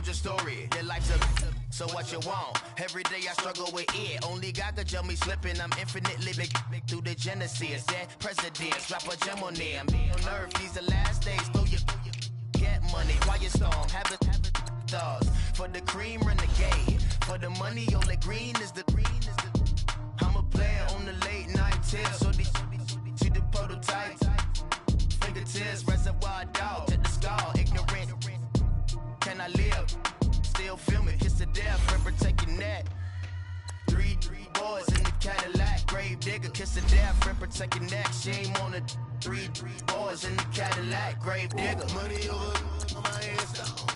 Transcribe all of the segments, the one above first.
build your story. Your life's a so what you want? Every day I struggle with it. Only God could jump me slipping. I'm infinitely big through the Genesis. That presidents drop a gem on there. I'm on earth. These the last days. Throw your get money. Quiet storm. Have it stars. For the cream, renegade. For the money, only green is the I'm a player on the late night tips. So these see the prototype. Fingertips, reservoir dog. To the skull. Ignorant. Can I live? Still film it, kiss to death, remember taking that. Three boys in the Cadillac, grave digger, kiss to death, remember taking that. Shame on the three boys in the Cadillac, grave digger. Money over my headstone.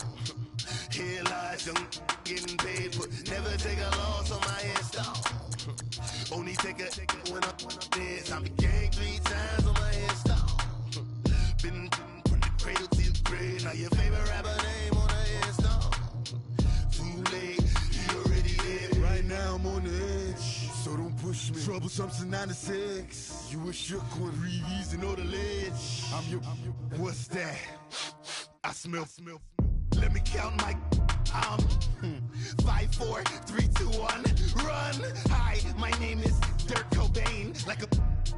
Here lies young, getting paid, but never take a loss on my headstone. Only take a when I'm dead. I'm gang 3 times on my headstone. Been from the cradle to the grave. Now your favorite rapper name on the headstone. You already dead. Right now I'm on the edge, so don't push me. Troublesome since 96. You a shook one, Reeves and all the ledge. I'm your. What's that? I smell. Let me count my. 5, 4, 3, 2, 1. Run. Hi, my name is Dirk Cobain. Like a.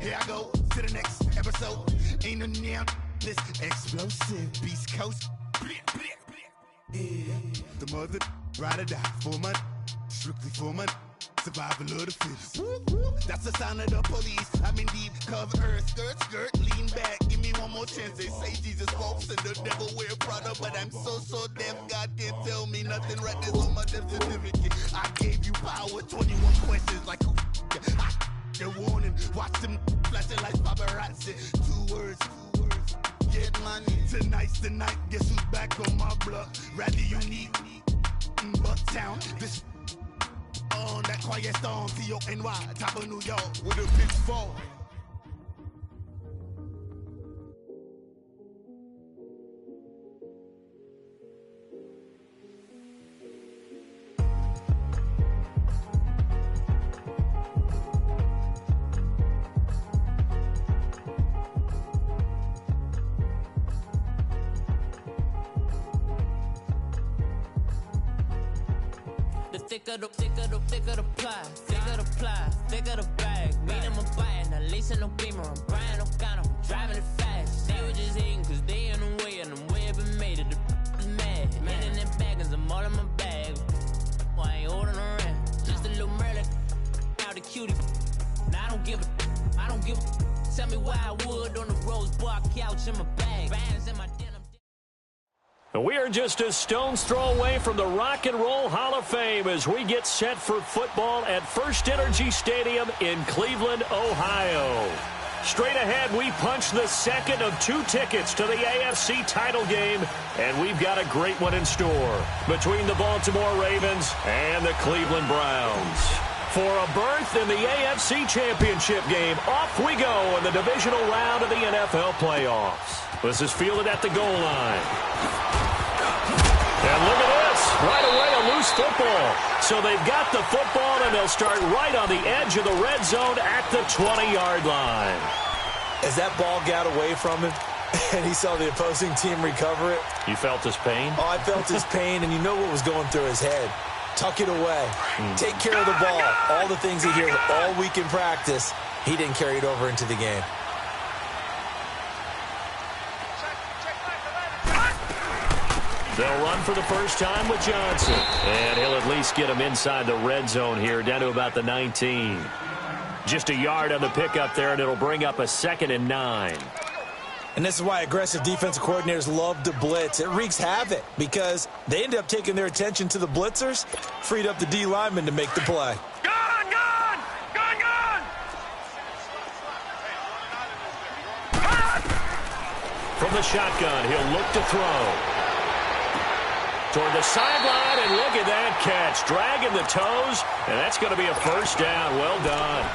Here I go to the next episode. Ain't no damn this explosive Beast Coast. Yeah. The mother. Ride or die for my strictly for my survival of the fittest. That's the sound of the police. I'm in deep cover earth, skirt, lean back. Give me one more chance. They say Jesus walks and the devil wear Prada, but I'm so deaf. God can't tell me nothing. Right there's on my death certificate. I gave you power. 21 questions like who? They're warning. Watch them flashing like paparazzi. 2 words. Get money. Tonight's the night. Guess who's back on my block? Rather unique. Bucktown, this on that quiet storm, T-O-N-Y, top of New York, with a pitchfork. Thicker the ply, thicker the bag. Meet him a buying, at least in no beamer. I'm Brian O'Connor, driving it fast. They were just hating cause they in the way, and I'm way up and made it. The is mad. Hitting them baggins, I'm all in my bag. Why I ain't holding around? Just a little Merlin, out the cutie. Now I don't give a. Tell me why I would on the rose bar couch in my bag. Bands in my denim. We are just a stone's throw away from the Rock and Roll Hall of Fame as we get set for football at First Energy Stadium in Cleveland, Ohio. Straight ahead, we punch the second of 2 tickets to the AFC title game, and we've got a great one in store between the Baltimore Ravens and the Cleveland Browns. For a berth in the AFC Championship game, off we go in the divisional round of the NFL playoffs. This is fielded at the goal line. And look at this, right away a loose football. So they've got the football, and they'll start right on the edge of the red zone at the 20-yard line. As that ball got away from him, and he saw the opposing team recover it. You felt his pain? Oh, I felt his pain, and you know what was going through his head. Tuck it away. Take care of the ball. All the things he hears all week in practice, he didn't carry it over into the game. They'll run for the first time with Johnson. And he'll at least get him inside the red zone here, down to about the 19. Just a yard on the pickup there, and it'll bring up a 2nd and 9. And this is why aggressive defensive coordinators love to blitz. It wreaks havoc because they end up taking their attention to the blitzers, freed up the D lineman to make the play. From the shotgun, he'll look to throw. Toward the sideline, and look at that catch. Dragging the toes, and that's going to be a first down. Well done.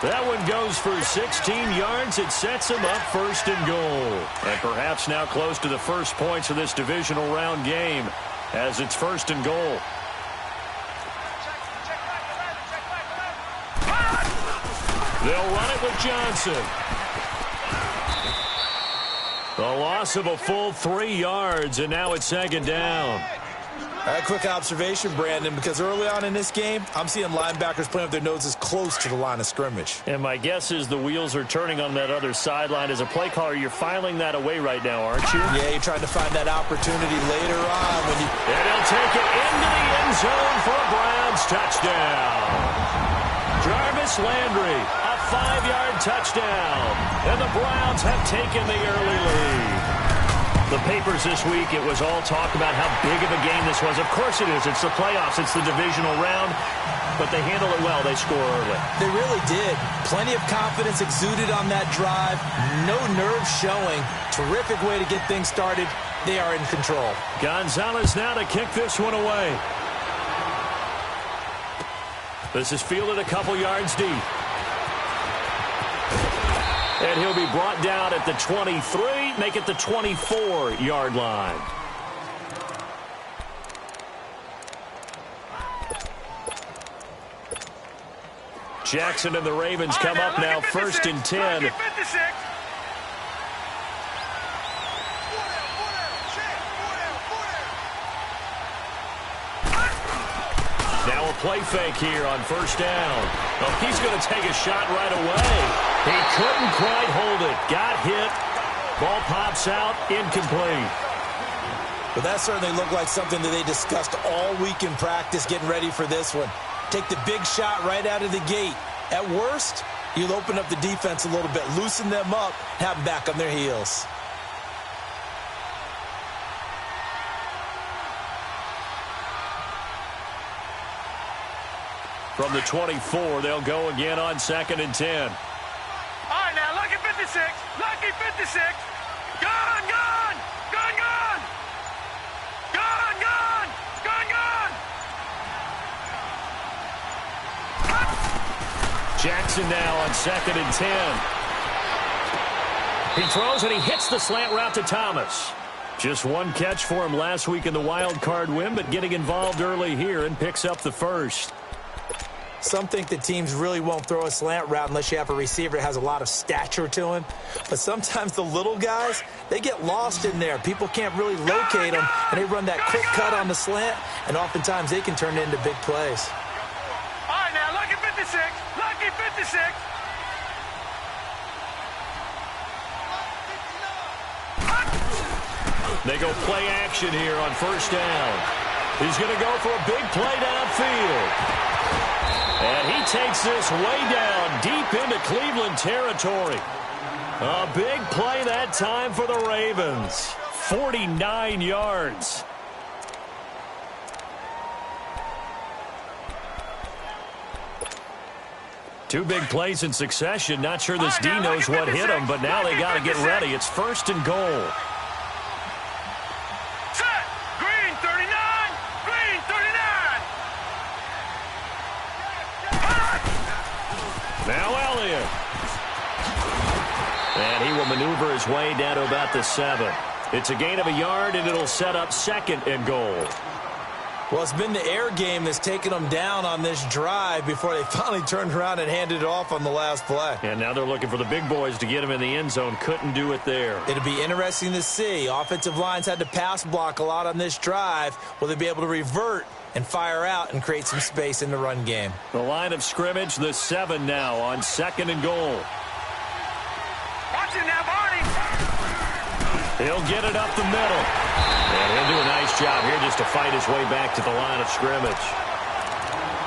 That one goes for 16 yards. It sets him up 1st and goal. And perhaps now close to the first points of this divisional round game as it's 1st and goal. They'll run it with Johnson. The loss of a full 3 yards, and now it's 2nd down. A quick observation, Brandon, because early on in this game, I'm seeing linebackers playing with their noses close to the line of scrimmage. And my guess is the wheels are turning on that other sideline. As a play caller, you're filing that away right now, aren't you? Yeah, you're trying to find that opportunity later on when you... And he'll take it into the end zone for a Browns touchdown. Jarvis Landry, a 5-yard touchdown. And the Browns have taken the early lead. The papers this week, it was all talk about how big of a game this was. Of course it is. It's the playoffs. It's the divisional round. But they handle it well. They score early. They really did. Plenty of confidence exuded on that drive. No nerves showing. Terrific way to get things started. They are in control. Gonzalez now to kick this one away. This is fielded a couple yards deep. And he'll be brought down at the 23, make it the 24-yard line. Jackson and the Ravens come up now, 1st and 10. Now a play fake here on 1st down. Oh, he's going to take a shot right away. He couldn't quite hold it. Got hit. Ball pops out. Incomplete. But that certainly looked like something that they discussed all week in practice getting ready for this one. Take the big shot right out of the gate. At worst, you'll open up the defense a little bit, loosen them up, have them back on their heels. From the 24, they'll go again on 2nd and 10. All right, now, lucky 56. Lucky 56. Gone, gone. Gone, gone. Gone, gone. Gone, gone. Jackson now on 2nd and 10. He throws and he hits the slant route to Thomas. Just one catch for him last week in the wild card win, but getting involved early here and picks up the first. Some think that teams really won't throw a slant route unless you have a receiver that has a lot of stature to him. But sometimes the little guys, they get lost in there. People can't really locate them, and they run that quick cut on the slant, and oftentimes they can turn it into big plays. All right, now, lucky 56. Lucky 56. They go play action here on 1st down. He's going to go for a big play downfield. And he takes this way down deep into Cleveland territory. A big play that time for the Ravens. 49 yards. Two big plays in succession. Not sure this D knows what hit him, but now they got to get ready. It's 1st and goal. Set. Green 39. Green 39. Now Elliott. And he will maneuver his way down to about the 7. It's a gain of a yard, and it'll set up 2nd and goal. Well, it's been the air game that's taken them down on this drive before they finally turned around and handed it off on the last play. And now they're looking for the big boys to get him in the end zone. Couldn't do it there. It'll be interesting to see. Offensive lines had to pass block a lot on this drive. Will they be able to revert and fire out and create some space in the run game? The line of scrimmage, the 7 now on 2nd and goal. Watch it now, Barney. He'll get it up the middle. And he'll do a nice job here just to fight his way back to the line of scrimmage.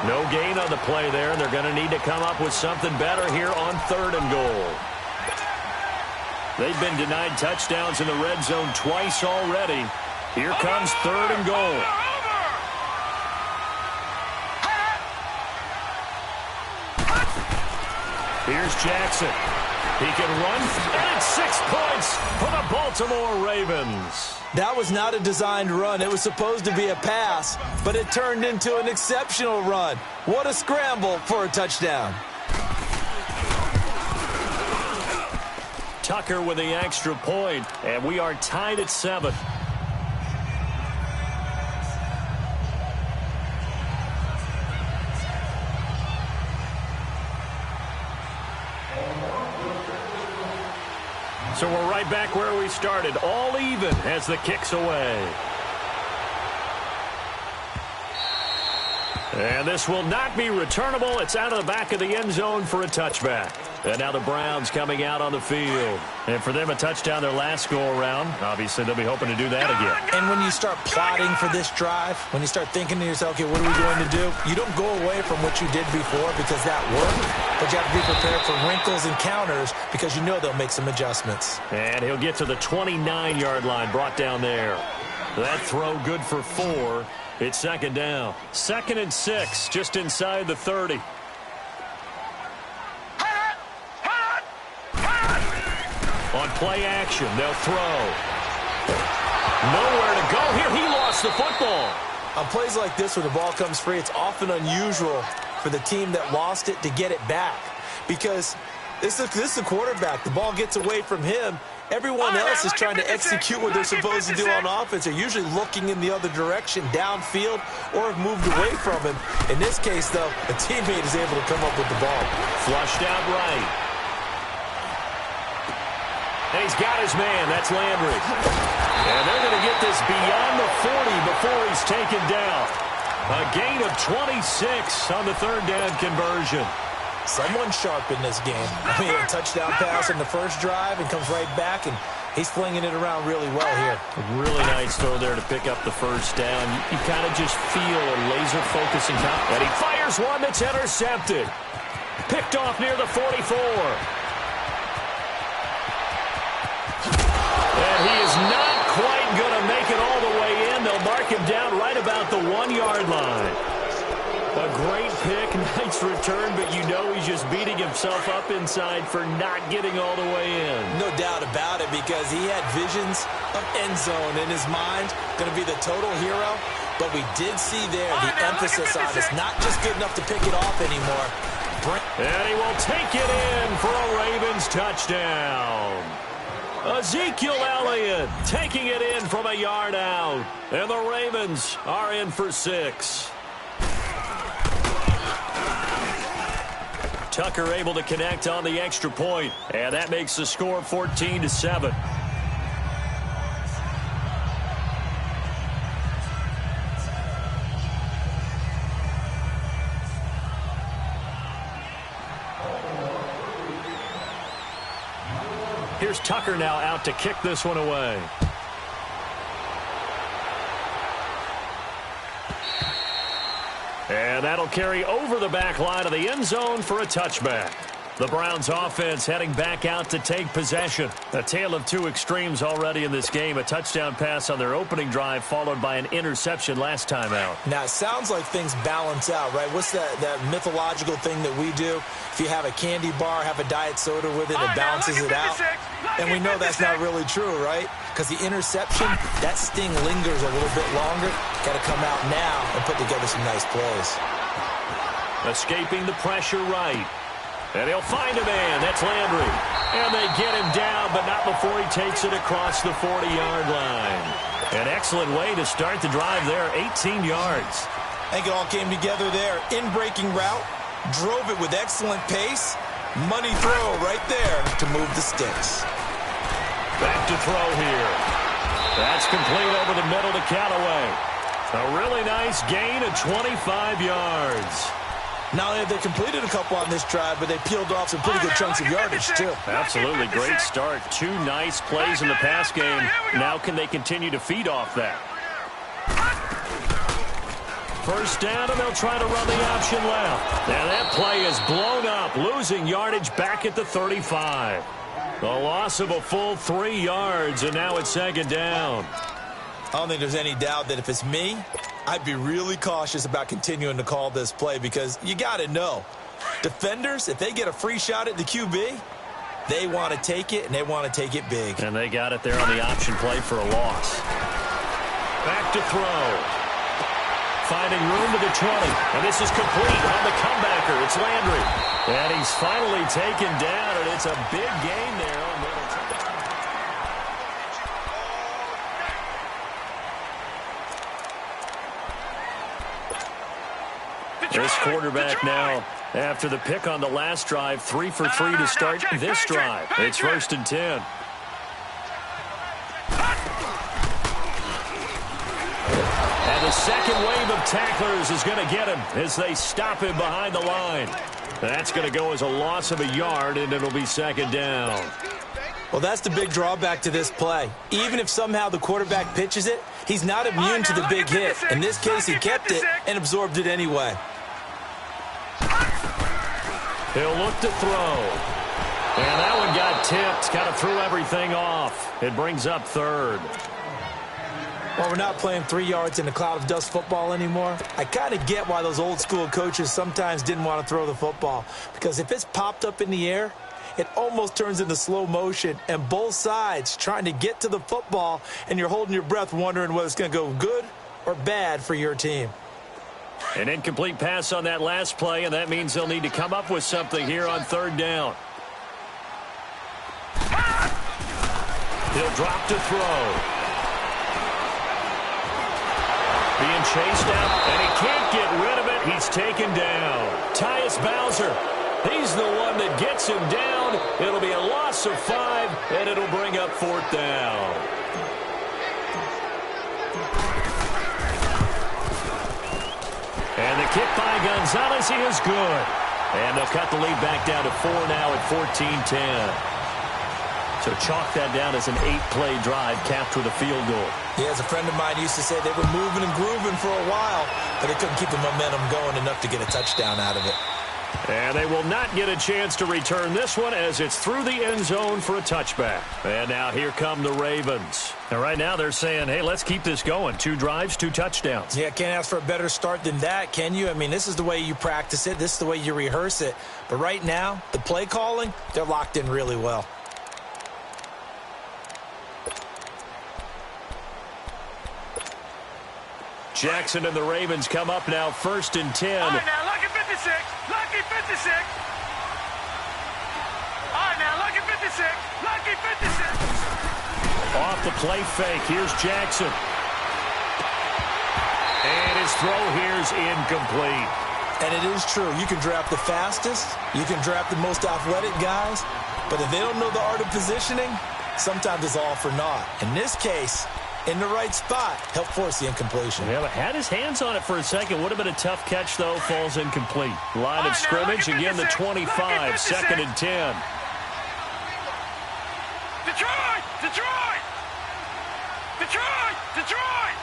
No gain on the play there, and they're going to need to come up with something better here on 3rd and goal. They've been denied touchdowns in the red zone twice already. Here comes 3rd and goal. Here's Jackson. He can run, and it's 6 points for the Baltimore Ravens. That was not a designed run. It was supposed to be a pass, but it turned into an exceptional run. What a scramble for a touchdown. Tucker with the extra point, and we are tied at 7. So we're right back where we started, all even as the kick's away. And this will not be returnable. It's out of the back of the end zone for a touchback. And now the Browns coming out on the field. And for them, a touchdown their last go-around. Obviously, they'll be hoping to do that again. And when you start plotting for this drive, when you start thinking to yourself, okay, what are we going to do? You don't go away from what you did before because that worked. But you have to be prepared for wrinkles and counters because you know they'll make some adjustments. And he'll get to the 29-yard line, brought down there. That throw good for 4. It's second down. 2nd and 6, just inside the 30. On play action, they'll throw. Nowhere to go here. He lost the football. On plays like this where the ball comes free, it's often unusual for the team that lost it to get it back. Because this is the quarterback. The ball gets away from him. Everyone else is trying to execute what they're supposed to do on offense. They're usually looking in the other direction, downfield, or have moved away from him. In this case, though, a teammate is able to come up with the ball. Flushed out right. And he's got his man. That's Landry. And they're going to get this beyond the 40 before he's taken down. A gain of 26 on the 3rd down conversion. Someone sharp in this game. I mean, a touchdown pass in the first drive and comes right back, and he's flinging it around really well here. Really nice throw there to pick up the first down. You kind of just feel a laser focus and count. And he fires one that's intercepted. Picked off near the 44. And he is not quite going to make it all the way in. They'll mark him down right about the 1-yard line. A great pick, nice return, but you know he's just beating himself up inside for not getting all the way in. No doubt about it, because he had visions of end zone in his mind, going to be the total hero. But we did see there the emphasis on it's not just good enough to pick it off anymore. And he will take it in for a Ravens touchdown. Ezekiel Elliott taking it in from a yard out. And the Ravens are in for 6. Tucker able to connect on the extra point, and that makes the score 14-7. Here's Tucker now out to kick this one away. And that'll carry over the back line of the end zone for a touchback. The Browns offense heading back out to take possession. A tale of two extremes already in this game. A touchdown pass on their opening drive followed by an interception last time out. Now, it sounds like things balance out, right? What's that mythological thing that we do? If you have a candy bar, have a diet soda with it, it balances it out. And we know that's not really true, right? Because the interception, that sting lingers a little bit longer. Got to come out now and put together some nice plays. Escaping the pressure right. And he'll find a man. That's Landry. And they get him down, but not before he takes it across the 40-yard line. An excellent way to start the drive there, 18 yards. I think it all came together there. In-breaking route, drove it with excellent pace. Money throw right there to move the sticks. Back to throw here. That's complete over the middle to Callaway. A really nice gain of 25 yards. Not only have they completed a couple on this drive, but they peeled off some pretty good chunks of yardage, too. Absolutely. Great start. 2 nice plays in the pass game. Now can they continue to feed off that? First down, and they'll try to run the option left. And that play is blown up, losing yardage back at the 35. The loss of a full 3 yards, and now it's second down. I don't think there's any doubt that if it's me, I'd be really cautious about continuing to call this play because you got to know. Defenders, if they get a free shot at the QB, they want to take it, and they want to take it big. And they got it there on the option play for a loss. Back to throw. Finding room to the 20. And this is complete on the comebacker. It's Landry. And he's finally taken down, and it's a big gain there on Middleton. This quarterback now, after the pick on the last drive, 3 for 3 to start this drive. It's 1st and 10. And the second wave of tacklers is going to get him as they stop him behind the line. That's going to go as a loss of a yard, and it'll be second down. Well, that's the big drawback to this play. Even if somehow the quarterback pitches it, he's not immune to the big hit. In this case, he kept it and absorbed it anyway. He'll look to throw. And that one got tipped. Kind of threw everything off. It brings up third. Well, we're not playing 3 yards in a cloud of dust football anymore. I kind of get why those old school coaches sometimes didn't want to throw the football. Because if it's popped up in the air, it almost turns into slow motion. And both sides trying to get to the football, and you're holding your breath wondering whether it's going to go good or bad for your team. An incomplete pass on that last play, and that means they'll need to come up with something here on third down. He'll drop to throw. Being chased out, and he can't get rid of it. He's taken down. Tyus Bowser, he's the one that gets him down. It'll be a loss of 5, and it'll bring up fourth down. And the kick by Gonzalez, he is good. And they'll cut the lead back down to 4 now at 14-10. So chalk that down as an 8-play drive capped with a field goal. Yeah, as a friend of mine used to say, they were moving and grooving for a while, but they couldn't keep the momentum going enough to get a touchdown out of it. And they will not get a chance to return this one as it's through the end zone for a touchback. And now here come the Ravens. And right now they're saying, hey, let's keep this going. 2 drives, 2 touchdowns. Yeah, can't ask for a better start than that, can you? I mean, this is the way you practice it. This is the way you rehearse it. But right now, the play calling, they're locked in really well. Jackson and the Ravens come up now 1st and 10. All right, now, lucky 56. Lucky 56. All right, now, lucky 56. Lucky 56. Off the play fake. Here's Jackson. And his throw here's incomplete. And it is true. You can draft the fastest. You can draft the most athletic guys. But if they don't know the art of positioning, sometimes it's all for naught. In this case, in the right spot, help force the incompletion. Yeah, but had his hands on it for a second. Would have been a tough catch, though. Falls incomplete. Line of scrimmage, again the 25, 2nd and 10. Detroit! Detroit! Detroit! Detroit!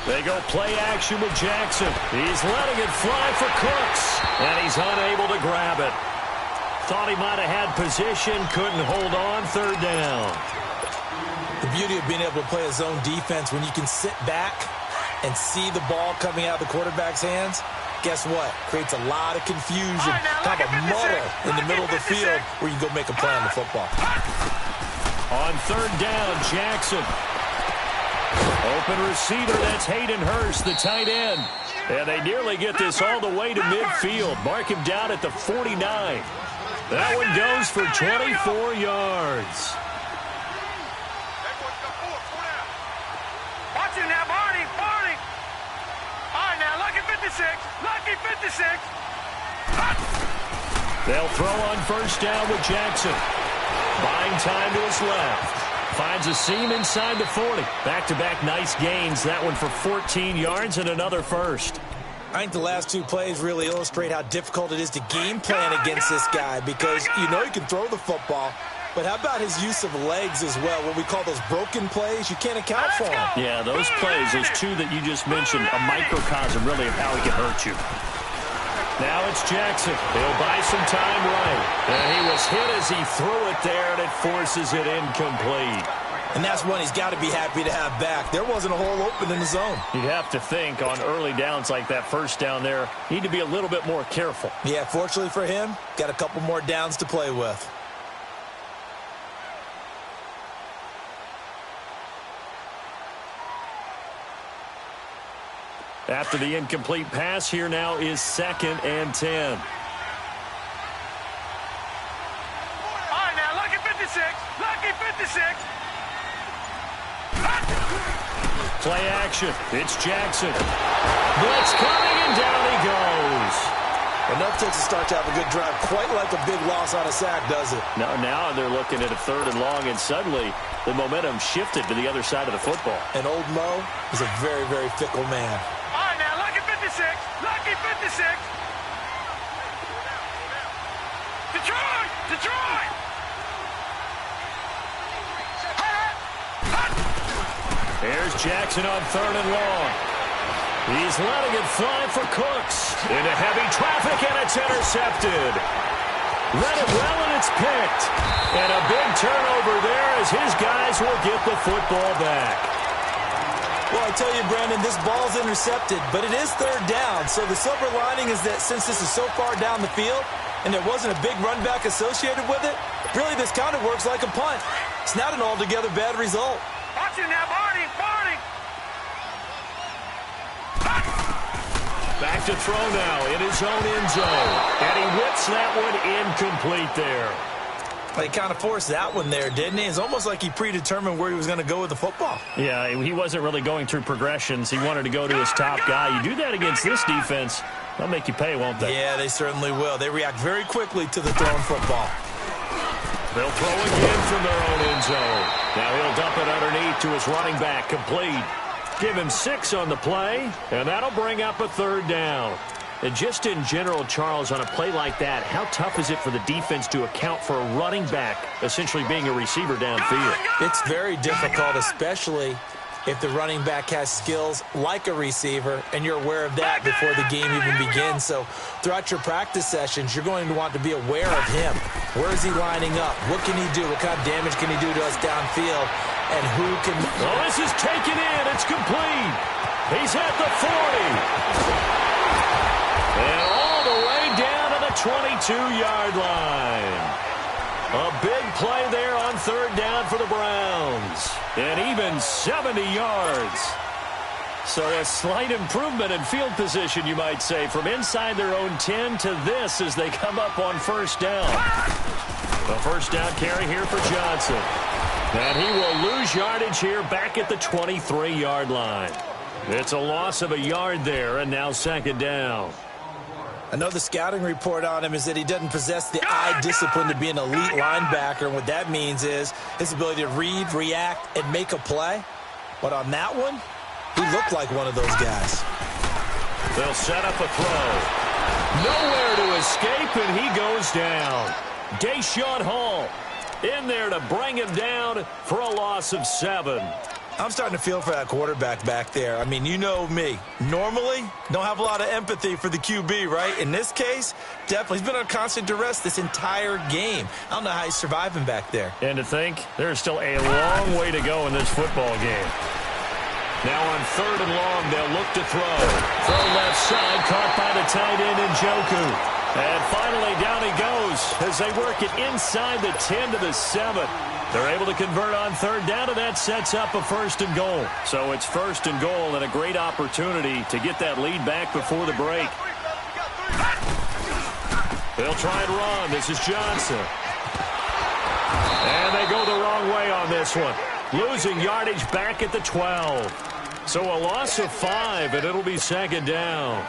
They go play action with Jackson. He's letting it fly for Cooks, and he's unable to grab it. Thought he might have had position, couldn't hold on, 3rd down. The beauty of being able to play a zone defense when you can sit back and see the ball coming out of the quarterback's hands, guess what? Creates a lot of confusion, kind of a muddle in the middle of the field where you go make a play on the football. On 3rd down, Jackson. Open receiver, that's Hayden Hurst, the tight end. And they nearly get this all the way to midfield. Mark him down at the 49. That one goes for 24 yards. Watch it now, Barney, Barney. All right, now, lucky 56. Lucky 56. They'll throw on 1st down with Jackson. Buying time to his left. Finds a seam inside the 40. Back-to-back nice gains. That one for 14 yards and another first. I think the last 2 plays really illustrate how difficult it is to game plan against this guy because you know he can throw the football, but how about his use of legs as well, what we call those broken plays? You can't account for them. Yeah, those plays, those 2 that you just mentioned, a microcosm really of how he can hurt you. Now it's Jackson. He'll buy some time right. And he was hit as he threw it there, and it forces it incomplete. And that's one he's got to be happy to have back. There wasn't a hole open in the zone. You'd have to think on early downs like that 1st down there, need to be a little bit more careful. Yeah, fortunately for him, got a couple more downs to play with. After the incomplete pass, here now is 2nd and 10. All right, now, lucky 56. Lucky 56. Play action. It's Jackson. Blitz coming, and down he goes. Enough takes to start to have a good drive, quite like a big loss on a sack, does it? No, now they're looking at a 3rd and long, and suddenly the momentum shifted to the other side of the football. And old Mo is a very, very fickle man. All right, now, lucky 56. Lucky 56. Detroit! Detroit! Here's Jackson on 3rd and long. He's letting it fly for Cooks. Into heavy traffic, and it's intercepted. Read it well, and it's picked. And a big turnover there as his guys will get the football back. Well, I tell you, Brandon, this ball's intercepted, but it is 3rd down. So the silver lining is that since this is so far down the field and there wasn't a big run back associated with it, really this kind of works like a punt. It's not an altogether bad result. Watch it now, Barney! Barney! Back to throw now in his own end zone. And he whips that one incomplete there. He kind of forced that one there, didn't he? It's almost like he predetermined where he was going to go with the football. Yeah, he wasn't really going through progressions. He wanted to go to his top guy. You do that against this defense, they'll make you pay, won't they? Yeah, they certainly will. They react very quickly to the thrown football. They'll throw again from their own end zone. Now he'll dump it underneath to his running back, complete. Give him 6 on the play, and that'll bring up a 3rd down. And just in general, Charles, on a play like that, how tough is it for the defense to account for a running back essentially being a receiver downfield? It's very difficult, especially if the running back has skills like a receiver, and you're aware of that before the game even begins. So throughout your practice sessions, you're going to want to be aware of him. Where is he lining up? What can he do? What kind of damage can he do to us downfield? And who can... Oh, this is taken in. It's complete. He's at the 40. And all the way down to the 22-yard line. A big play there on 3rd down for the Browns. And even 70 yards. So a slight improvement in field position, you might say, from inside their own 10 to this as they come up on 1st down. A 1st down carry here for Johnson. And he will lose yardage here back at the 23-yard line. It's a loss of a yard there, and now 2nd down. I know the scouting report on him is that he doesn't possess the eye discipline to be an elite linebacker. And what that means is his ability to read, react, and make a play. But on that one, he looked like one of those guys. They'll set up a throw. Nowhere to escape, and he goes down. Deshaun Hall in there to bring him down for a loss of 7. I'm starting to feel for that quarterback back there. I mean, you know me. Normally, don't have a lot of empathy for the QB, right? In this case, definitely. He's been on constant duress this entire game. I don't know how he's surviving back there. And to think, there's still a long way to go in this football game. Now on 3rd and long, they'll look to throw. Throw left side, caught by the tight end Njoku. And finally, down he goes as they work it inside the 10 to the 7. They're able to convert on 3rd down, and that sets up a 1st and goal. So it's 1st and goal and a great opportunity to get that lead back before the break. They'll try and run. This is Johnson. And they go the wrong way on this one. Losing yardage back at the 12. So a loss of 5, and it'll be 2nd down.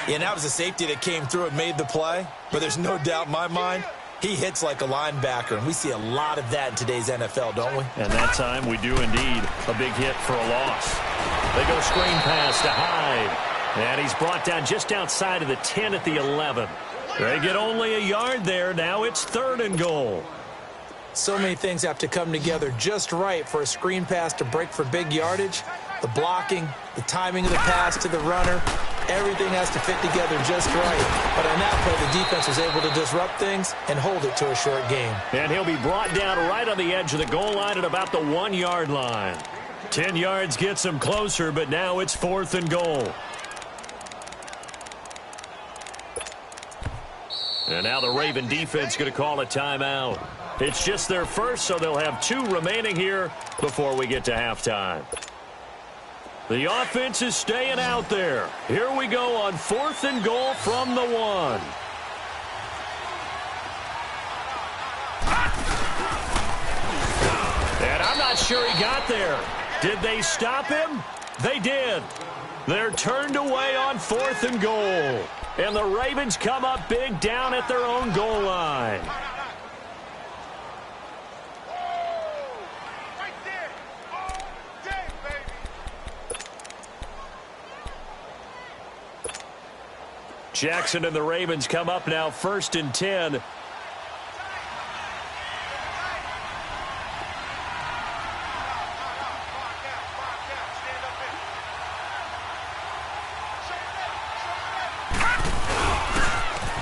Yeah, and that was a safety that came through and made the play. But there's no doubt in my mind, he hits like a linebacker, and we see a lot of that in today's NFL, don't we? And that time we do indeed. A big hit for a loss. They go screen pass to Hyde. And he's brought down just outside of the 10 at the 11. They get only a yard there. Now it's 3rd and goal. So many things have to come together just right for a screen pass to break for big yardage. The blocking, the timing of the pass to the runner, everything has to fit together just right. But on that play, the defense was able to disrupt things and hold it to a short game. And he'll be brought down right on the edge of the goal line at about the 1-yard line. 10 yards gets him closer, but now it's 4th and goal. And now the Raven defense going to call a timeout. It's just their first, so they'll have 2 remaining here before we get to halftime. The offense is staying out there. Here we go on 4th and goal from the 1. And I'm not sure he got there. Did they stop him? They did. They're turned away on 4th and goal. And the Ravens come up big down at their own goal line. Jackson and the Ravens come up now 1st and 10.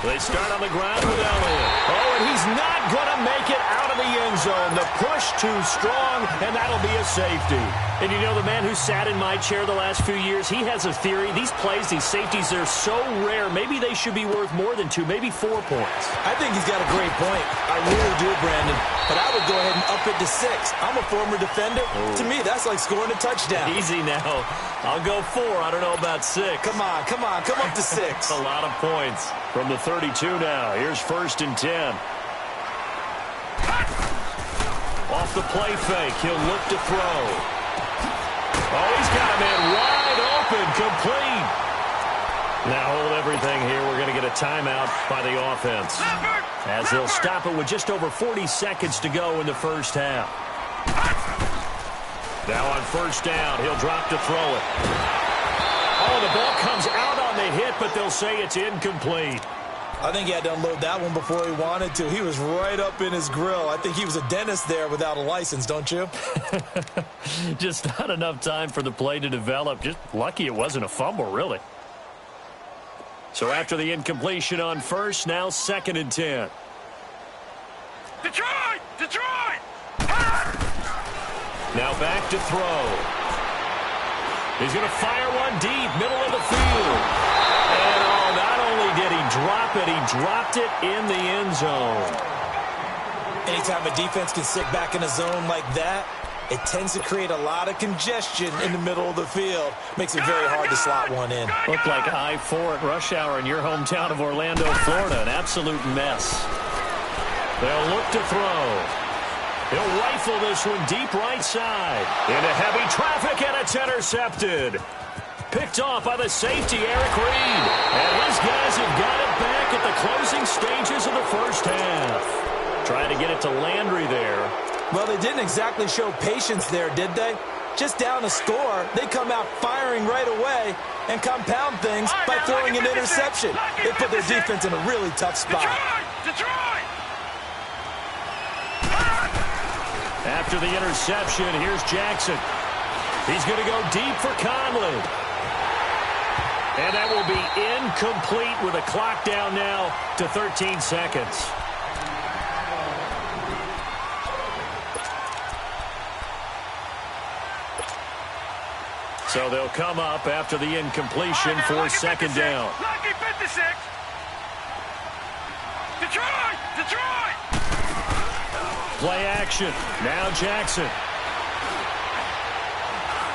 They start on the ground with Elliott. Oh, and he's not going to make it out of the end zone. The push too strong, and that'll be a safety. And you know, the man who sat in my chair the last few years, he has a theory. These plays, these safeties, they're so rare. Maybe they should be worth more than 2, maybe 4 points. I think he's got a great point. I really do, Brandon. But I would go ahead and up it to 6. I'm a former defender. Ooh. To me, that's like scoring a touchdown. Easy now. I'll go 4. I don't know about 6. Come on. Come up to 6. A lot of points from the 32 now. Here's 1st and 10. Off the play fake. He'll look to throw. Oh, he's got a man wide open. Complete. Now hold everything here. We're going to get a timeout by the offense, as they'll stop it with just over 40 seconds to go in the first half. Now on 1st down, he'll drop to throw it. Oh, the ball comes out on the hit, but they'll say it's incomplete. I think he had to unload that one before he wanted to. He was right up in his grill. I think he was a dentist there without a license, don't you? Just not enough time for the play to develop. Just lucky it wasn't a fumble, really. So after the incompletion on 1st, now 2nd and 10. Detroit! Detroit! Now back to throw. He's going to fire one deep, middle of the field. And not only did he drop it, he dropped it in the end zone. Anytime a defense can sit back in a zone like that, it tends to create a lot of congestion in the middle of the field. Makes it very hard to slot one in. Looked like I-4 at rush hour in your hometown of Orlando, Florida. An absolute mess. They'll look to throw. He'll rifle this one deep right side. Into heavy traffic, and it's intercepted. Picked off by the safety, Eric Reed. And his guys have got it back at the closing stages of the first half. Trying to get it to Landry there. Well, they didn't exactly show patience there, did they? Just down a score, they come out firing right away and compound things by throwing an interception. They put their defense in a really tough spot. Detroit! After the interception, here's Jackson. He's going to go deep for Conley. And that will be incomplete with a clock down now to 13 seconds. So they'll come up after the incompletion for 2nd down. Lucky 56. Detroit! Play action. Now Jackson.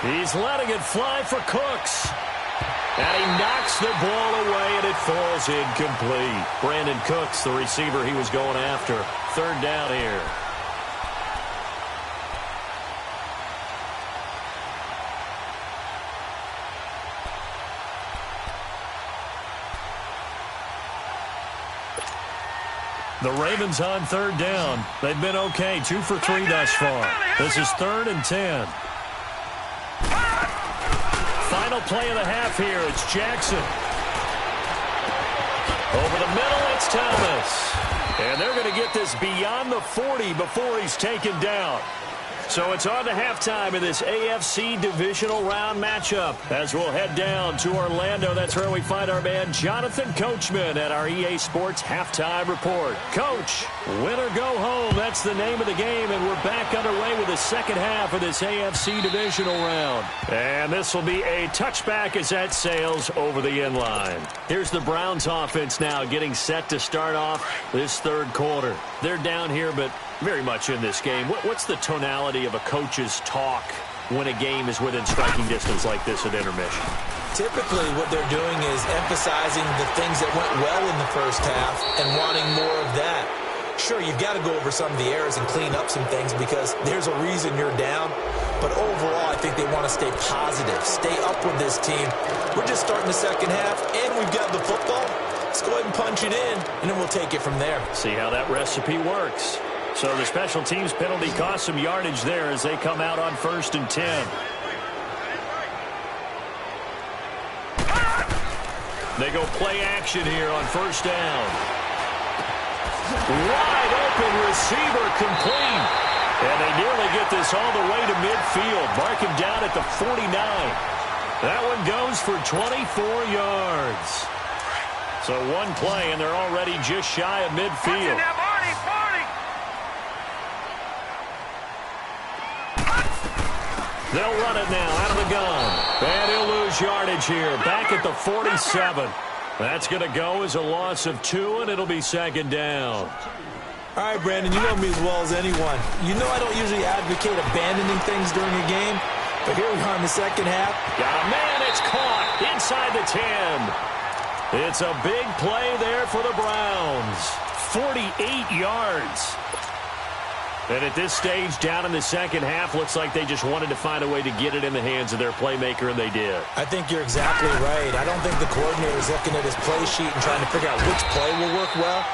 He's letting it fly for Cooks. And he knocks the ball away, and it falls incomplete. Brandon Cooks, the receiver he was going after. 3rd down here. The Ravens on 3rd down. They've been okay, 2 for 3 thus far. This is 3rd and 10. Final play of the half here. It's Jackson. Over the middle, it's Thomas. And they're going to get this beyond the 40 before he's taken down. So it's on to halftime in this AFC divisional round matchup. As we'll head down to Orlando, that's where we find our man Jonathan Coachman at our EA Sports Halftime Report. Coach, win or go home, that's the name of the game, and we're back underway with the second half of this AFC divisional round. And this will be a touchback as that sails over the end line. Here's the Browns offense now getting set to start off this 3rd quarter. They're down here, but very much in this game. What's the tonality of a coach's talk when a game is within striking distance like this at intermission? Typically, what they're doing is emphasizing the things that went well in the first half and wanting more of that. Sure, you've got to go over some of the errors and clean up some things because there's a reason you're down. But overall, I think they want to stay positive, stay up with this team. We're just starting the second half, and we've got the football. Let's go ahead and punch it in, and then we'll take it from there. See how that recipe works. So the special teams penalty cost some yardage there as they come out on 1st and 10. They go play action here on 1st down. Wide open receiver complete. And they nearly get this all the way to midfield. Mark him down at the 49. That one goes for 24 yards. So one play, and they're already just shy of midfield. They'll run it now out of the gun. And he'll lose yardage here. Back at the 47. That's going to go as a loss of 2, and it'll be 2nd down. All right, Brandon, you know me as well as anyone. You know I don't usually advocate abandoning things during a game, but here we are in the second half. Got a man, it's caught inside the 10. It's a big play there for the Browns. 48 yards. And at this stage, down in the second half, looks like they just wanted to find a way to get it in the hands of their playmaker, and they did. I think you're exactly right. I don't think the coordinator is looking at his play sheet and trying to figure out which play will work well.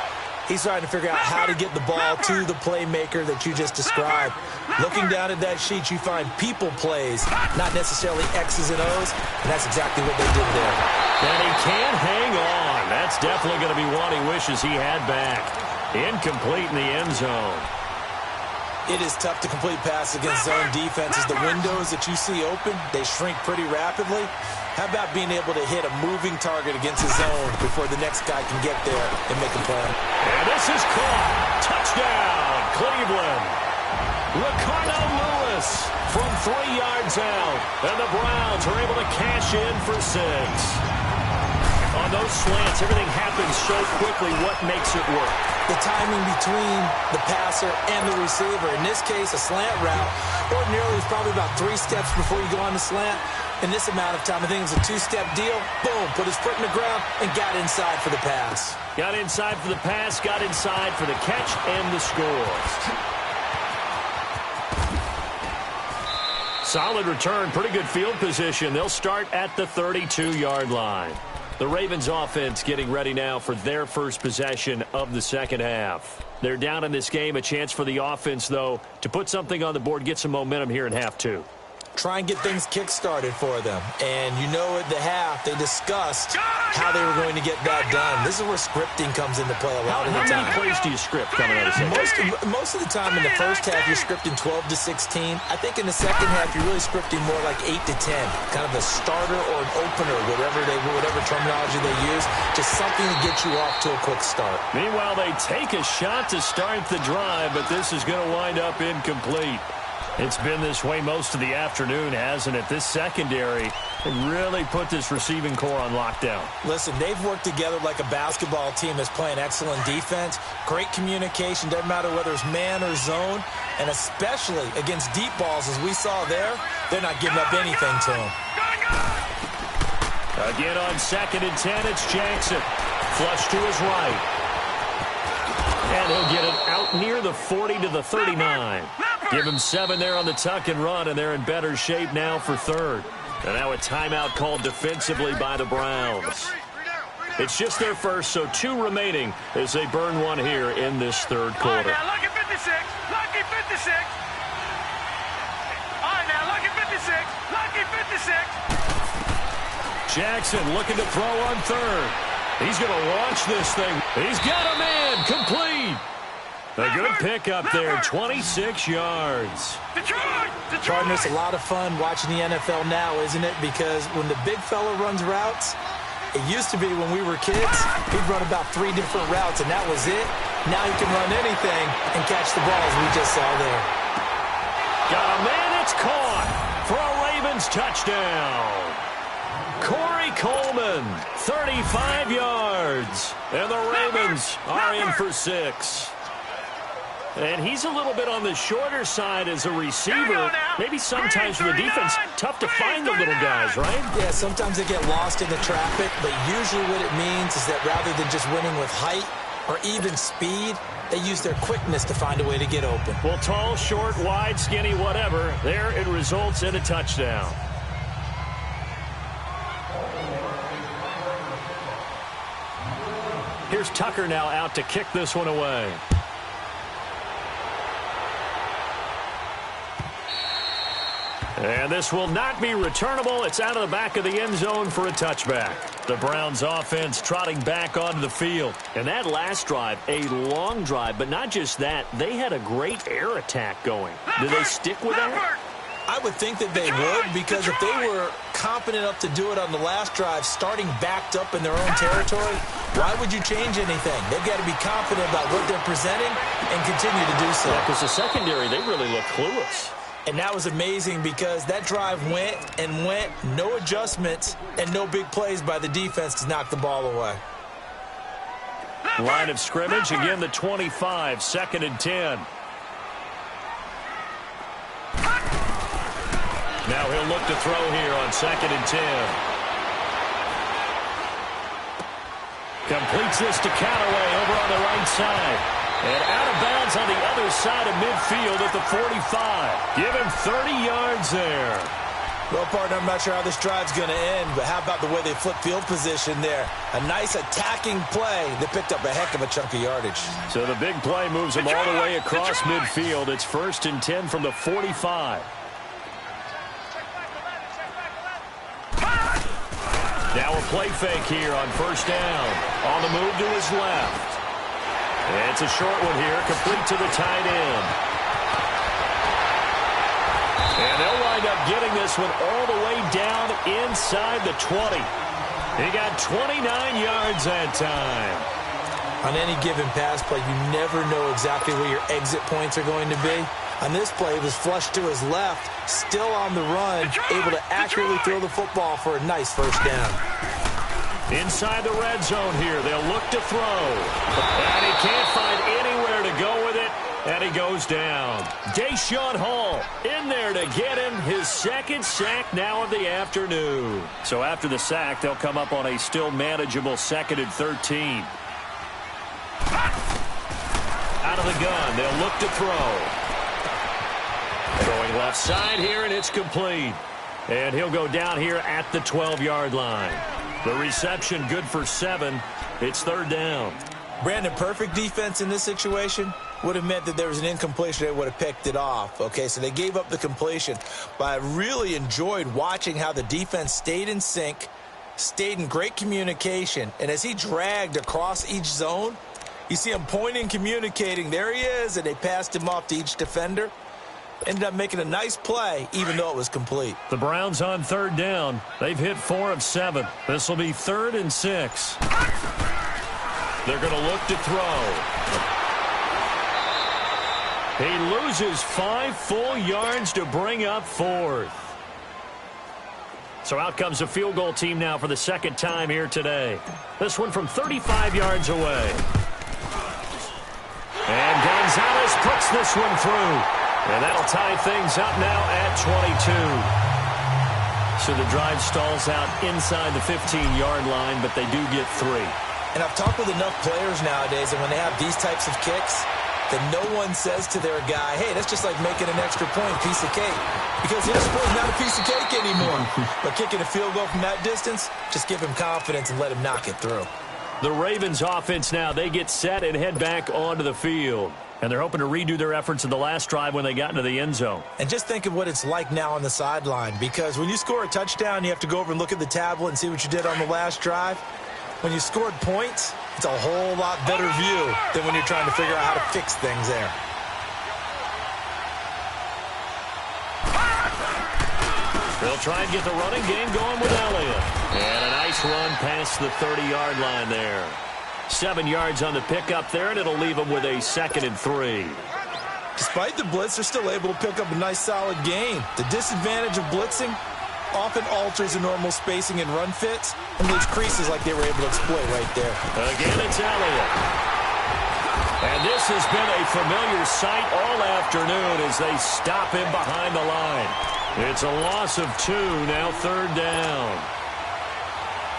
He's trying to figure out how to get the ball to the playmaker that you just described. Looking down at that sheet, you find people plays, not necessarily X's and O's, and that's exactly what they did there. And he can't hang on. That's definitely going to be one he wishes he had back. Incomplete in the end zone. It is tough to complete passes against zone defenses. The windows that you see open, they shrink pretty rapidly. How about being able to hit a moving target against a zone before the next guy can get there and make a play? And this is caught. Touchdown, Cleveland. Ricardo Lewis from 3 yards out. And the Browns are able to cash in for 6. On those slants, everything happens so quickly. What makes it work? The timing between the passer and the receiver. In this case, a slant route. Ordinarily, it's probably about 3 steps before you go on the slant. In this amount of time, I think it was a 2-step deal. Boom, put his foot in the ground and got inside for the pass. Got inside for the pass, got inside for the catch and the score. Solid return, pretty good field position. They'll start at the 32-yard line. The Ravens offense getting ready now for their first possession of the second half. They're down in this game. A chance for the offense, though, to put something on the board, get some momentum here in half 2. Try and get things kick-started for them. And you know at the half, they discussed how they were going to get that done. This is where scripting comes into play a lot of the time. How many plays do you script coming out of second? Most of the time in the first half, you're scripting 12 to 16. I think in the second half, you're really scripting more like 8 to 10. Kind of a starter or an opener, whatever terminology they use. Just something to get you off to a quick start. Meanwhile, they take a shot to start the drive, but this is going to wind up incomplete. It's been this way most of the afternoon, hasn't it? This secondary really put this receiving core on lockdown. Listen, they've worked together like a basketball team that's playing excellent defense. Great communication, doesn't matter whether it's man or zone. And especially against deep balls, as we saw there, they're not giving up anything to them. Again on 2nd and 10, it's Jackson. Flush to his right. And he'll get it out near the 40 to the 39. Give him 7 there on the tuck and run, and they're in better shape now for 3rd. And now a timeout called defensively by the Browns. It's just their first, so 2 remaining as they burn one here in this 3rd quarter. All right, now, lucky 56. Lucky 56. All right, now, lucky 56. Lucky 56. Jackson looking to throw on 3rd. He's going to launch this thing. He's got a man complete. A good pickup there, 26 yards. Partner, a lot of fun watching the NFL now, isn't it? Because when the big fella runs routes, it used to be when we were kids, he'd run about 3 different routes, and that was it. Now he can run anything and catch the ball, as we just saw there. Got a man, it's caught for a Ravens touchdown. Corey Coleman, 35 yards. And the Ravens are in for 6. And he's a little bit on the shorter side as a receiver. Maybe sometimes for the defense, tough to find the little guys, right? Yeah, sometimes they get lost in the traffic, but usually what it means is that rather than just winning with height or even speed, They use their quickness to find a way to get open. Well, tall, short, wide, skinny, whatever, there it results in a touchdown. Here's Tucker now out to kick this one away. And this will not be returnable. It's out of the back of the end zone for a touchback. The Browns offense trotting back onto the field. And that last drive, a long drive, but not just that. They had a great air attack going. Do they stick with that? I would think that they would, because if they were confident enough to do it on the last drive, starting backed up in their own territory, why would you change anything? They've got to be confident about what they're presenting and continue to do so. Yeah, because the secondary, they really look clueless. And that was amazing because that drive went and went, no adjustments, and no big plays by the defense to knock the ball away. Line of scrimmage, again the 25, 2nd and 10. Now he'll look to throw here on 2nd and 10. Completes this to Callaway over on the right side. And out of bounds on the other side of midfield at the 45. Give him 30 yards there. Well, partner, I'm not sure how this drive's going to end, but how about the way they flip field position there? A nice attacking play that picked up a heck of a chunk of yardage. So the big play moves them all the way across midfield. It's 1st and 10 from the 45. Now a play fake here on 1st down. On the move to his left. And it's a short one here, complete to the tight end. And they'll wind up getting this one all the way down inside the 20. He got 29 yards that time. On any given pass play, you never know exactly where your exit points are going to be. On this play, it was flushed to his left, still on the run, able to accurately throw the football for a nice 1st down. Inside the red zone here, they'll look to throw. And he can't find anywhere to go with it, and he goes down. Deshaun Hall in there to get him his 2nd sack now of the afternoon. So after the sack, they'll come up on a still manageable 2nd and 13. Out of the gun, they'll look to throw. Throwing left side here, and it's complete. And he'll go down here at the 12-yard line. The reception good for 7. It's 3rd down. Brandon, perfect defense in this situation would have meant that there was an incompletion. They would have picked it off. Okay, so they gave up the completion. But I really enjoyed watching how the defense stayed in sync, stayed in great communication. And as he dragged across each zone, you see him pointing, communicating. There he is, and they passed him off to each defender. Ended up making a nice play, even though it was complete. The Browns on 3rd down. They've hit 4 of 7. This will be 3rd and 6. They're going to look to throw. He loses 5 full yards to bring up 4th. So out comes the field goal team now for the 2nd time here today. This one from 35 yards away. And Gonzalez puts this one through. And that'll tie things up now at 22. So the drive stalls out inside the 15-yard line, but they do get 3. And I've talked with enough players nowadays, and when they have these types of kicks, that no one says to their guy, hey, that's just like making an extra point, piece of cake. Because this sport's not a piece of cake anymore. But kicking a field goal from that distance, just give him confidence and let him knock it through. The Ravens offense now, they get set and head back onto the field. And they're hoping to redo their efforts in the last drive when they got into the end zone. And just think of what it's like now on the sideline, because when you score a touchdown, you have to go over and look at the tablet and see what you did on the last drive. When you scored points, it's a whole lot better view than when you're trying to figure out how to fix things there. They'll try and get the running game going with Elliott. And a nice run past the 30-yard line there. 7 yards on the pickup there, and it'll leave them with a 2nd and 3. Despite the blitz, they're still able to pick up a nice, solid gain. The disadvantage of blitzing often alters the normal spacing and run fits and leaves creases like they were able to exploit right there. Again, it's Elliott. And this has been a familiar sight all afternoon as they stop him behind the line. It's a loss of 2, now 3rd down.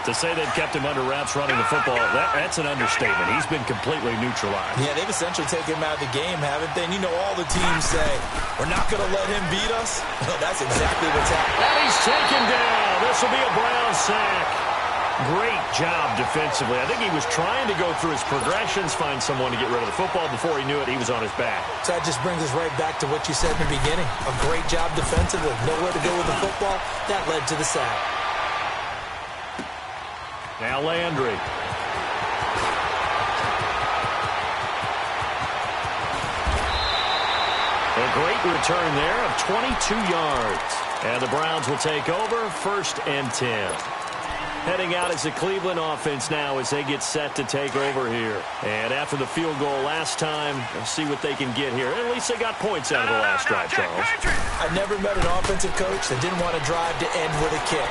To say they've kept him under wraps running the football, that's an understatement. He's been completely neutralized. Yeah, they've essentially taken him out of the game, haven't they? And you know all the teams say, we're not going to let him beat us. Well, that's exactly what's happening. And he's taken down. This will be a Brown sack. Great job defensively. I think he was trying to go through his progressions, find someone to get rid of the football. Before he knew it, he was on his back. So that just brings us right back to what you said in the beginning. A great job defensively. Nowhere to go with the football. That led to the sack. Now Landry. A great return there of 22 yards. And the Browns will take over 1st and 10. Heading out as the Cleveland offense now as they get set to take over here. And after the field goal last time, let's see what they can get here. At least they got points out of the last drive, Charles. I never met an offensive coach that didn't want to drive to end with a kick.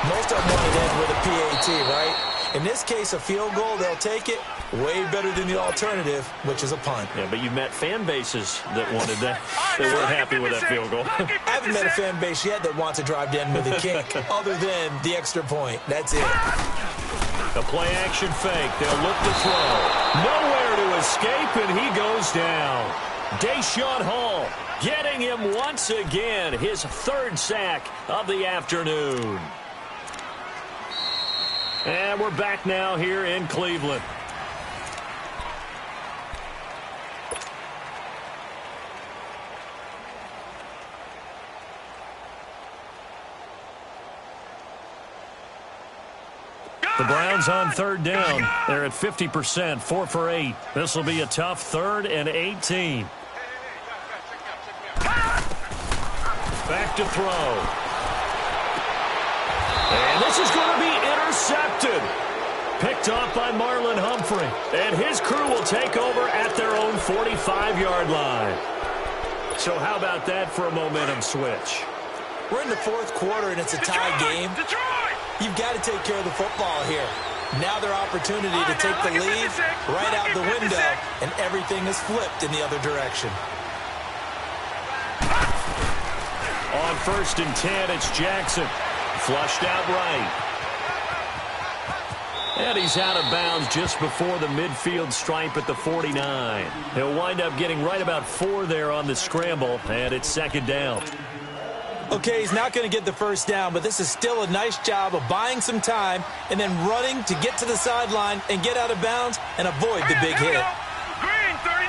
Most of them want to end with a PAT, right? In this case, a field goal, they'll take it. Way better than the alternative, which is a punt. Yeah, but you've met fan bases that wanted that. They weren't happy with that field goal. I haven't met a fan base yet that wants to drive to end with a kick, other than the extra point. That's it. A play-action fake. They'll look to throw. Nowhere to escape, and he goes down. Deshaun Hall getting him once again. His 3rd sack of the afternoon. And we're back now here in Cleveland. The Browns on 3rd down. They're at 50%, 4 for 8. This will be a tough 3rd and 18. Back to throw. And this is going to be intercepted. Picked off by Marlon Humphrey. And his crew will take over at their own 45-yard line. So how about that for a momentum switch? We're in the 4th quarter, and it's a tie game. You've got to take care of the football here. Now their opportunity to take the lead right out the window, and everything is flipped in the other direction. On 1st and 10, it's Jackson. Flushed out right. And he's out of bounds just before the midfield stripe at the 49. He'll wind up getting right about 4 there on the scramble, and it's 2nd down. Okay, he's not going to get the 1st down, but this is still a nice job of buying some time and then running to get to the sideline and get out of bounds and avoid the big hit. Green 39!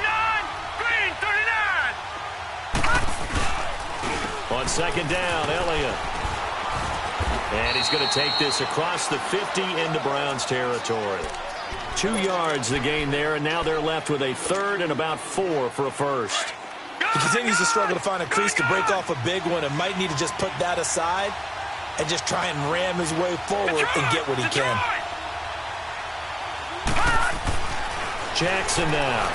Green 39! On 2nd down, Elliott. And he's going to take this across the 50 into Browns territory. 2 yards the gain there, and now they're left with a 3rd and about 4 for a 1st. He continues to struggle to find a crease to break off a big one and might need to just put that aside and just try and ram his way forward and get what he can. Jackson now.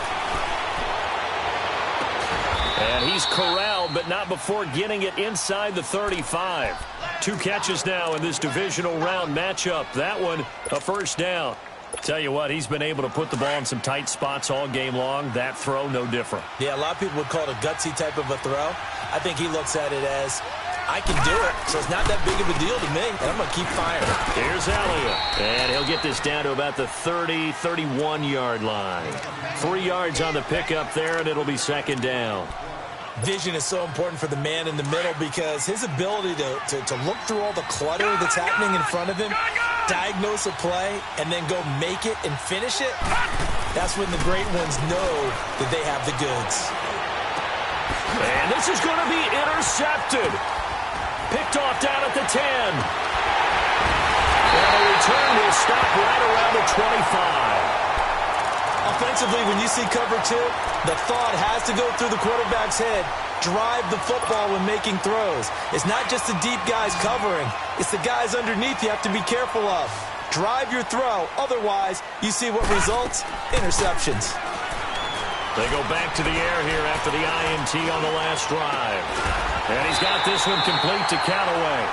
And he's corralled, but not before getting it inside the 35. 2 catches now in this divisional round matchup. That one, a 1st down. Tell you what, he's been able to put the ball in some tight spots all game long. That throw, no different. Yeah, a lot of people would call it a gutsy type of a throw. I think he looks at it as, I can do it, so it's not that big of a deal to me, and I'm going to keep firing. Here's Elliott, and he'll get this down to about the 30, 31-yard line. 3 yards on the pickup there, and it'll be 2nd down. Vision is so important for the man in the middle because his ability to look through all the clutter that's happening in front of him, diagnose a play, and then go make it and finish it, that's when the great ones know that they have the goods. And this is going to be intercepted. Picked off down at the 10. And the return will stop right around the 25. Offensively, when you see cover 2, the thought has to go through the quarterback's head. Drive the football when making throws. It's not just the deep guys covering. It's the guys underneath you have to be careful of. Drive your throw. Otherwise, you see what results? Interceptions. They go back to the air here after the INT on the last drive. And he's got this one complete to Callaway.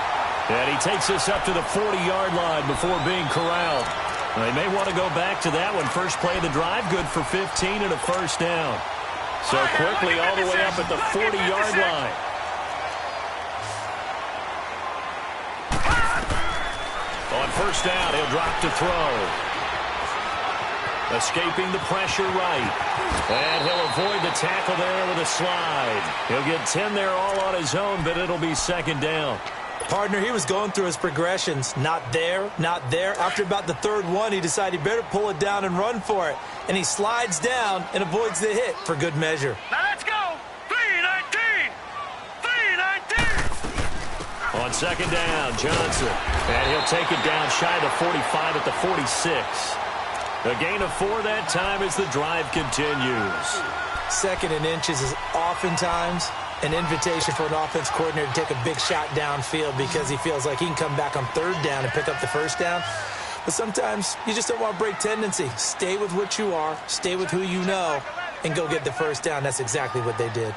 And he takes this up to the 40-yard line before being corralled. They may want to go back to that one. First play of the drive, good for 15 and a 1st down. So quickly all the way up at the 40-yard line. On On first down, he'll drop to throw. Escaping the pressure right. And he'll avoid the tackle there with a slide. He'll get 10 there all on his own, but it'll be second down. Partner, he was going through his progressions. Not there, not there. After about the third one, he decided he better pull it down and run for it. And he slides down and avoids the hit for good measure. Now let's go. 3-19. 3-19. On second down, Johnson. And he'll take it down shy of the 45 at the 46. A gain of 4 that time as the drive continues. Second and inches is oftentimes an invitation for an offense coordinator to take a big shot downfield because he feels like he can come back on third down and pick up the first down. But sometimes you just don't want to break tendency. Stay with what you are, stay with who you know, and go get the first down. That's exactly what they did.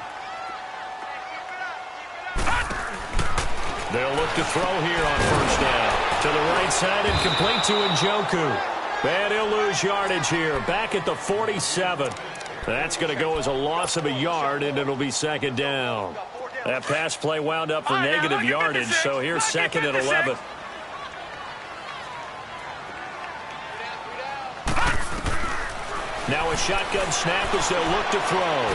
They'll look to throw here on first down. To the right side and complete to Njoku. And he'll lose yardage here, back at the 47. That's going to go as a loss of a yard, and it'll be second down. That pass play wound up for negative yardage, so here's second and 11. Now a shotgun snap as they'll look to throw.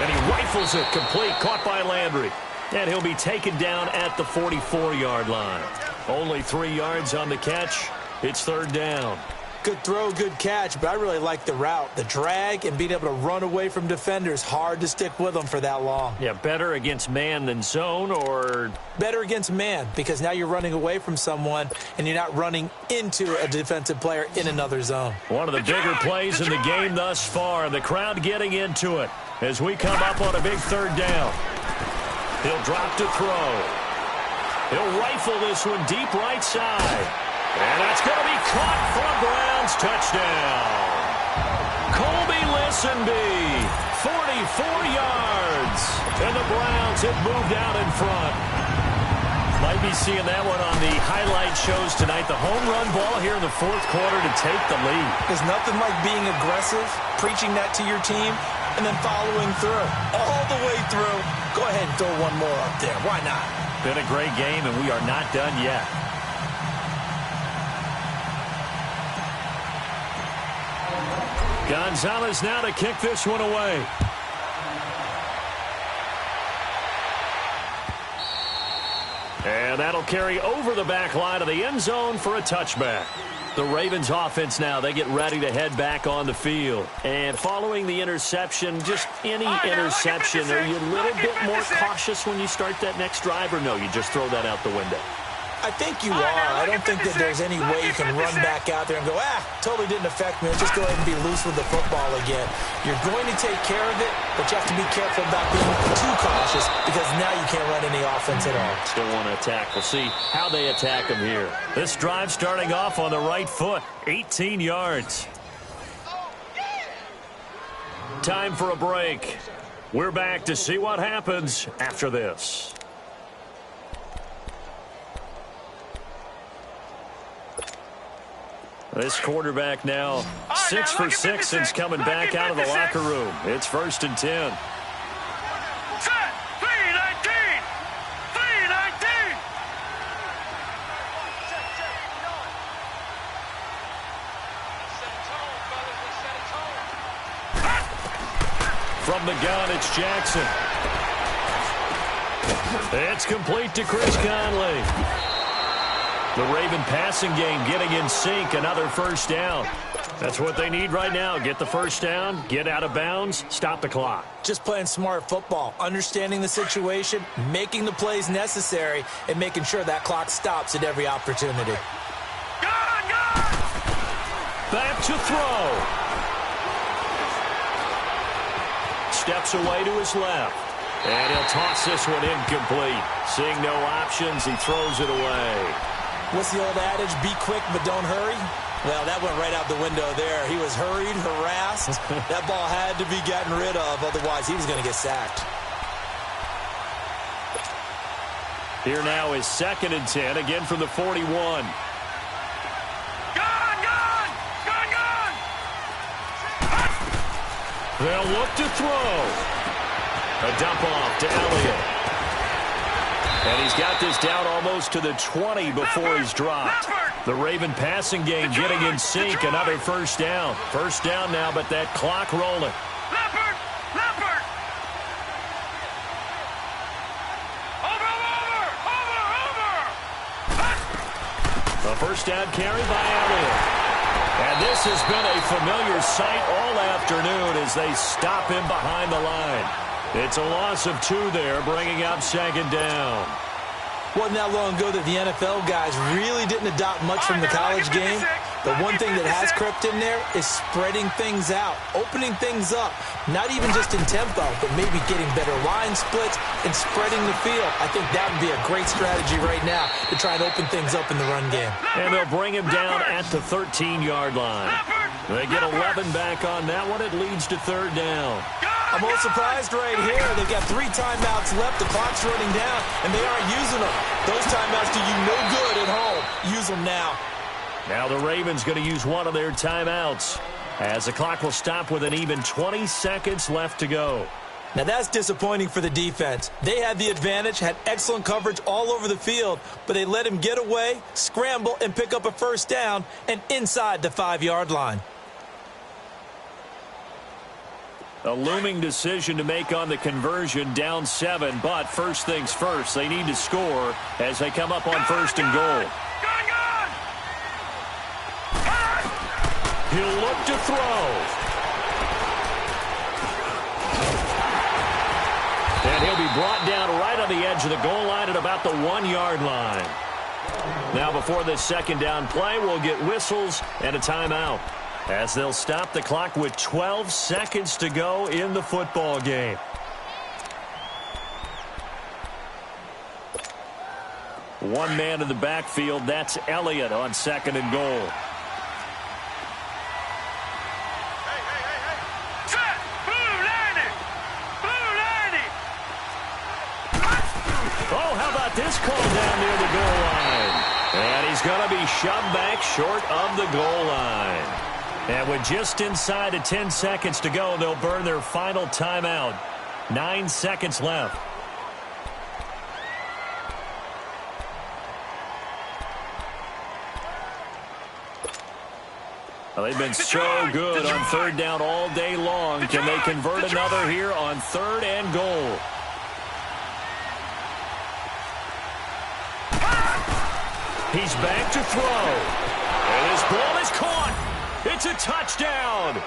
And he rifles it complete, caught by Landry. And he'll be taken down at the 44-yard line. Only 3 yards on the catch. It's third down. Good throw, good catch, but I really like the route. The drag and being able to run away from defenders. Hard to stick with them for that long. Yeah, better against man than zone, or? Better against man, because now you're running away from someone and you're not running into a defensive player in another zone. One of the bigger plays in the game thus far. The crowd getting into it as we come up on a big third down. He'll drop to throw. He'll rifle this one deep right side. And that's going to be caught for a Browns touchdown. Colby Listenby, 44 yards. And the Browns have moved out in front. Might be seeing that one on the highlight shows tonight. The home run ball here in the fourth quarter to take the lead. There's nothing like being aggressive, preaching that to your team, and then following through. All the way through. Go ahead and throw one more up there. Why not? Been a great game, and we are not done yet. Gonzalez now to kick this one away. And that'll carry over the back line of the end zone for a touchback. The Ravens offense now, they get ready to head back on the field. And following the interception, just any interception, are you a little bit more cautious when you start that next drive, or no, you just throw that out the window? I think you are. I don't think that there's any way you can run back out there and go, totally didn't affect me. Let's just go ahead and be loose with the football again. You're going to take care of it, but you have to be careful about being too cautious because now you can't run any offense at all. Still want to attack. We'll see how they attack them here. This drive starting off on the right foot, 18 yards. Time for a break. We're back to see what happens after this. This quarterback now 6 for 6 since coming back out of the locker room. It's 1st and 10. Set. 3-19. 3-19. From the gun, it's Jackson. It's complete to Chris Conley. The Raven passing game getting in sync, another first down. That's what they need right now. Get the first down, get out of bounds, stop the clock. Just playing smart football, understanding the situation, making the plays necessary, and making sure that clock stops at every opportunity. Back to throw. Steps away to his left. And he'll toss this one incomplete. Seeing no options, he throws it away. What's the old adage? Be quick, but don't hurry. Well, that went right out the window there. He was hurried, harassed. That ball had to be gotten rid of, otherwise he was going to get sacked. Here now is 2nd and 10, again from the 41. Gone! They'll look to throw. A dump off to Elliott. And he's got this down almost to the 20 before he's dropped. The Raven passing game getting in sync. Another first down. First down now, but that clock rolling. A first down carry by Elliott. And this has been a familiar sight all afternoon as they stop him behind the line. It's a loss of 2 there, bringing up second down. Wasn't that long ago that the NFL guys really didn't adopt much from the college game. The one thing that has crept in there is spreading things out, opening things up, not even just in tempo, but maybe getting better line splits and spreading the field. I think that would be a great strategy right now to try and open things up in the run game. And they'll bring him down at the 13-yard line. They get 11 back on that one. It leads to third down. I'm a little surprised right here. They've got 3 timeouts left. The clock's running down, and they aren't using them. Those timeouts do you no good at home. Use them now. Now the Ravens going to use one of their timeouts as the clock will stop with an even 20 seconds left to go. Now that's disappointing for the defense. They had the advantage, had excellent coverage all over the field, but they let him get away, scramble, and pick up a first down and inside the 5-yard line. A looming decision to make on the conversion, down 7, but first things first, they need to score as they come up on first and goal. He'll look to throw. And he'll be brought down right on the edge of the goal line at about the 1-yard line. Now before this second down play, we'll get whistles and a timeout, as they'll stop the clock with 12 seconds to go in the football game. One man in the backfield, that's Elliott on second and goal. Oh, how about this call down near the goal line? And he's going to be shoved back short of the goal line. And with just inside of 10 seconds to go, they'll burn their final timeout. 9 seconds left. Well, they've been so good on third down all day long. Can they convert another here on third and goal? He's back to throw. And his ball is caught. It's a touchdown.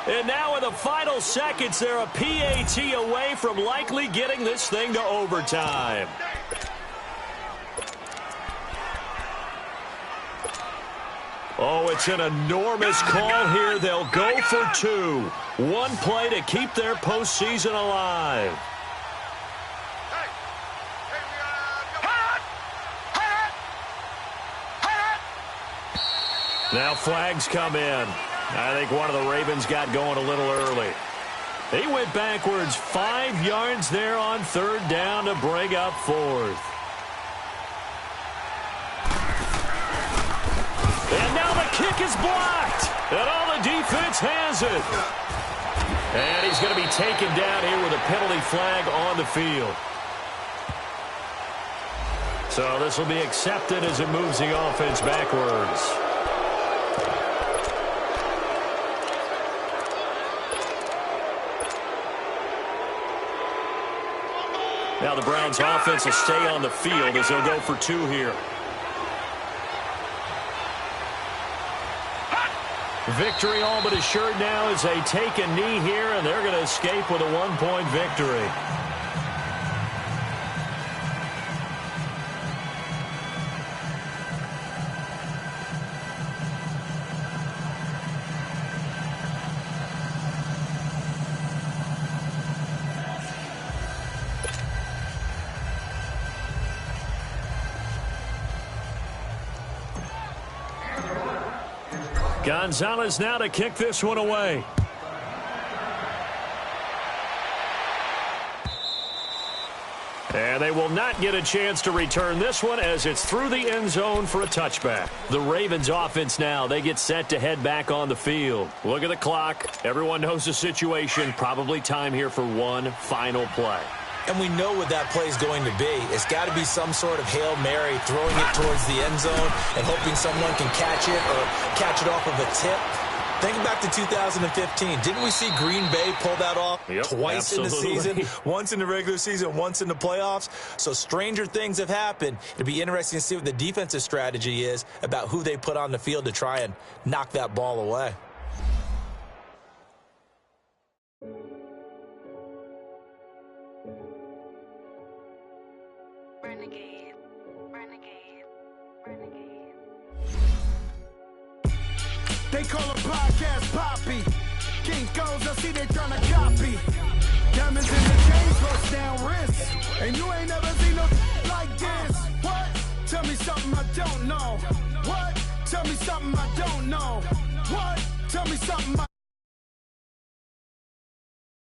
And now in the final seconds, they're a PAT away from likely getting this thing to overtime. Oh, it's an enormous call here. They'll go for 2. One play to keep their postseason alive. Now flags come in. I think one of the Ravens got going a little early. He went backwards 5 yards there on third down to bring up fourth. And now the kick is blocked. And all the defense has it. And he's going to be taken down here with a penalty flag on the field. So this will be accepted as it moves the offense backwards. Now the Browns offense will stay on the field as they'll go for 2 here. Victory all but assured now as they take a knee here, and they're going to escape with a 1-point victory. Gonzalez now to kick this one away. And they will not get a chance to return this one as it's through the end zone for a touchback. The Ravens offense now, they get set to head back on the field. Look at the clock. Everyone knows the situation. Probably time here for one final play. And we know what that play is going to be. It's got to be some sort of Hail Mary, throwing it towards the end zone and hoping someone can catch it or catch it off of a tip. Think back to 2015. Didn't we see Green Bay pull that off twice in the season? Once in the regular season, once in the playoffs. So stranger things have happened. It'll be interesting to see what the defensive strategy is about who they put on the field to try and knock that ball away. Renegade, renegade, renegade. They call a podcast Poppy. King goes, I see they tryna copy. Diamonds in the chains, bust down wrists. And you ain't never seen no like this. What? Tell me something I don't know. What? Tell me something I don't know. What? Tell me something I